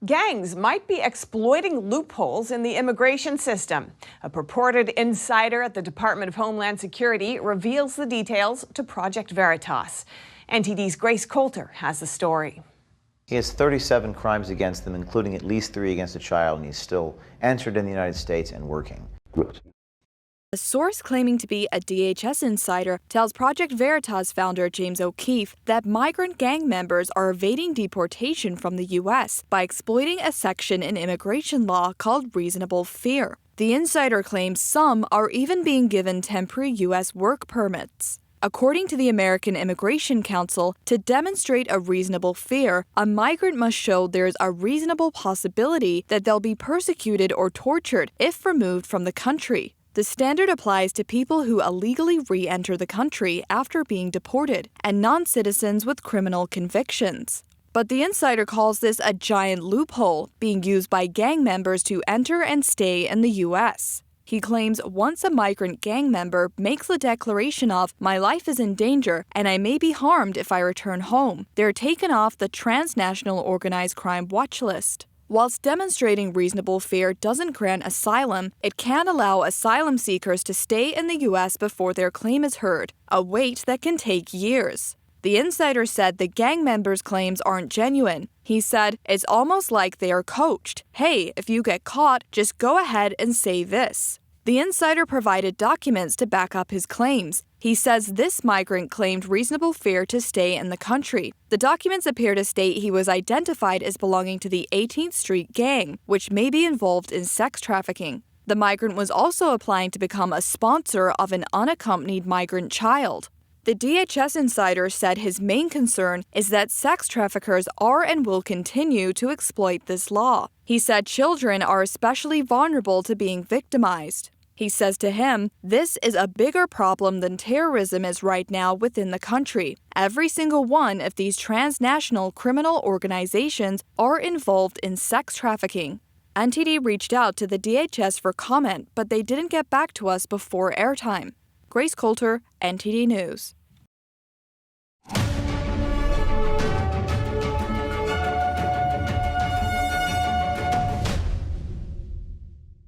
Gangs might be exploiting loopholes in the immigration system. A purported insider at the Department of Homeland Security reveals the details to Project Veritas. NTD's Grace Coulter has the story. He has 37 crimes against him, including at least 3 against a child, and he's still entered in the United States and working. A source claiming to be a DHS insider tells Project Veritas founder James O'Keefe that migrant gang members are evading deportation from the U.S. by exploiting a section in immigration law called reasonable fear. The insider claims some are even being given temporary U.S. work permits. According to the American Immigration Council, to demonstrate a reasonable fear, a migrant must show there's a reasonable possibility that they'll be persecuted or tortured if removed from the country. The standard applies to people who illegally re-enter the country after being deported and non-citizens with criminal convictions. But the insider calls this a giant loophole being used by gang members to enter and stay in the U.S. He claims once a migrant gang member makes the declaration of, "My life is in danger and I may be harmed if I return home," they're taken off the transnational organized crime watch list. Whilst demonstrating reasonable fear doesn't grant asylum, it can allow asylum seekers to stay in the U.S. before their claim is heard, a wait that can take years. The insider said the gang members' claims aren't genuine. He said, "It's almost like they are coached. Hey, if you get caught, just go ahead and say this." The insider provided documents to back up his claims. He says this migrant claimed reasonable fear to stay in the country. The documents appear to state he was identified as belonging to the 18th Street Gang, which may be involved in sex trafficking. The migrant was also applying to become a sponsor of an unaccompanied migrant child. The DHS insider said his main concern is that sex traffickers are and will continue to exploit this law. He said children are especially vulnerable to being victimized. He says to him, "This is a bigger problem than terrorism is right now within the country. Every single one of these transnational criminal organizations are involved in sex trafficking." NTD reached out to the DHS for comment, but they didn't get back to us before airtime. Grace Coulter, NTD News.